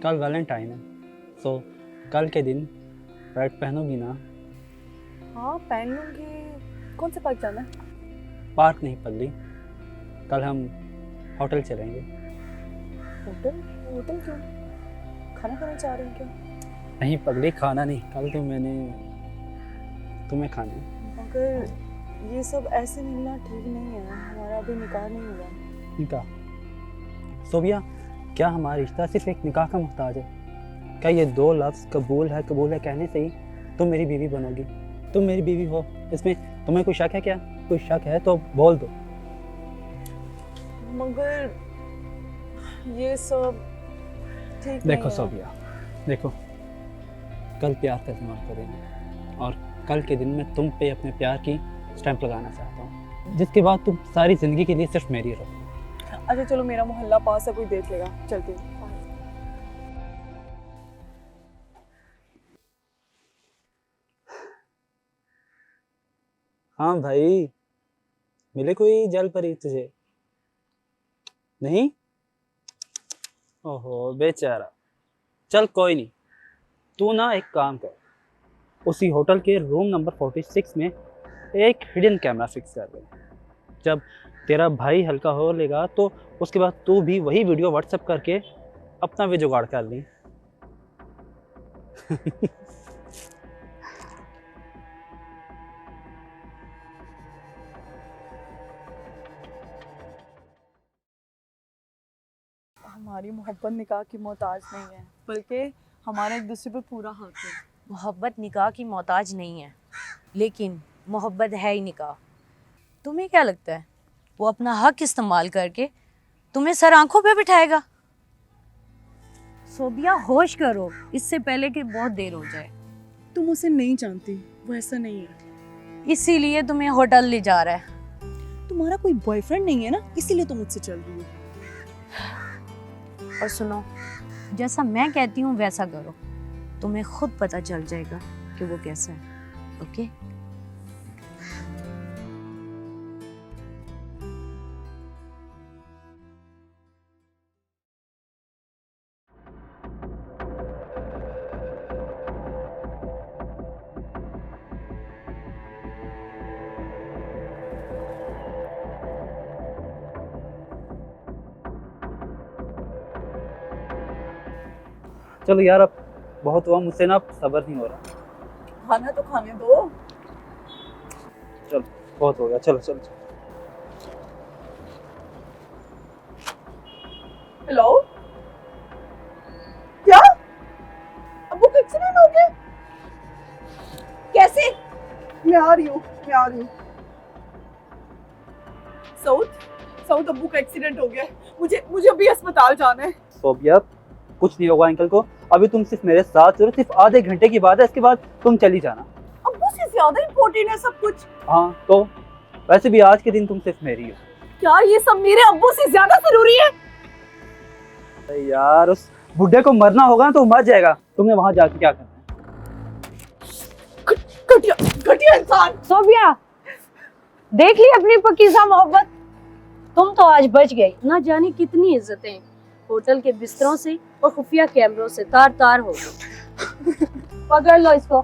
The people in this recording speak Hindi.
कल वैलेंटाइन है, सो कल के दिन रेड पहनोगी ना? हाँ पहन लूंगी। कौन से पार्क जाना है? पार्क नहीं पल्ली, कल हम होटल चलेंगे। होटल? होटल क्यों? खाना खाना चाह रहे हैं क्या? नहीं पगली, खाना नहीं, कल तो मैंने तुम्हें खाना है। मगर ये सब ऐसे मिलना ठीक नहीं है, हमारा अभी निकाह नहीं हुआ। निकाह? सोबिया, क्या हमारा रिश्ता सिर्फ एक निकाह का मोहताज है? क्या ये दो लफ्ज़ कबूल है कहने से ही तुम मेरी बीवी बनोगी? तुम मेरी बीवी हो, इसमें तुम्हें कोई शक है क्या? कोई शक है तो बोल दो। मगर ये सब ठीक देखो नहीं है। सोबिया, देखो, कल प्यार का इस्तेमाल करेंगे और कल के दिन मैं तुम पे अपने प्यार की स्टैंप लगाना चाहता हूँ, जिसके बाद तुम सारी ज़िंदगी के लिए सिर्फ मेरी रहो। अच्छा चलो, मेरा मोहल्ला पास है, कोई देख लेगा, चलती हूँ। हाँ भाई, मिले कोई जल परी तुझे? नहीं? ओहो बेचारा, चल कोई नहीं, तू ना एक काम कर, उसी होटल के रूम नंबर 46 में एक हिडन कैमरा फिक्स कर दे। जब तेरा भाई हल्का हो लेगा तो उसके बाद तू भी वही वीडियो व्हाट्सएप करके अपना भी जुगाड़ कर ली। हमारी मोहब्बत निकाह की मोहताज नहीं है, बल्कि हमारा एक दूसरे पर पूरा हक है। मोहब्बत निकाह की मोहताज नहीं है, लेकिन मोहब्बत है ही निकाह। तुम्हें क्या लगता है वो अपना हक इस्तेमाल करके तुम्हें सर आंखों पे बिठाएगा? सोबिया होश करो, इससे पहले कि बहुत देर हो जाए। तुम उसे नहीं जानती, वो ऐसा नहीं है। इसीलिए तुम्हें होटल ले जा रहा है। तुम्हारा कोई बॉयफ्रेंड नहीं है ना, इसीलिए तुम मुझसे चल रही हो। और सुनो, जैसा मैं कहती हूँ वैसा करो, तुम्हें खुद पता चल जाएगा कि वो कैसा है। ओके? चलो यार, अब बहुत हुआ, मुझसे ना सब्र नहीं हो रहा। खाना तो खाने दो। चलो बहुत हो गया, चलो चलो चलो। हेलो, क्या अब्बू का एक्सीडेंट हो गया? कैसे? मैं आ रही हूँ। साउथ अब्बू का एक्सीडेंट हो गया है। मुझे अभी अस्पताल जाना है। सोबिया, कुछ नहीं होगा अंकल को, अभी तुम सिर्फ मेरे साथ चलो, सिर्फ आधे घंटे की बात है, इसके बाद तुम चली जाना। अब्बू से ज्यादा इम्पोर्टेंट है सब कुछ। हाँ तो वैसे भी आज के दिन तुम सिर्फ मेरी हो। क्या ये सब मेरे अब्बू से ज्यादा जरूरी है? अरे यार, उस बुड्ढे को मरना होगा ना तो मर जाएगा, तुमने वहां जाके क्या करना है? घटिया इंसान। सोबिया, देख ली अपनी पकीज़ा मोहब्बत। तुम तो आज बच गई, ना जाने कितनी इज्जतें होटल के बिस्तरों से और खुफिया कैमरों से तार तार हो गई। पकड़ लो इसको।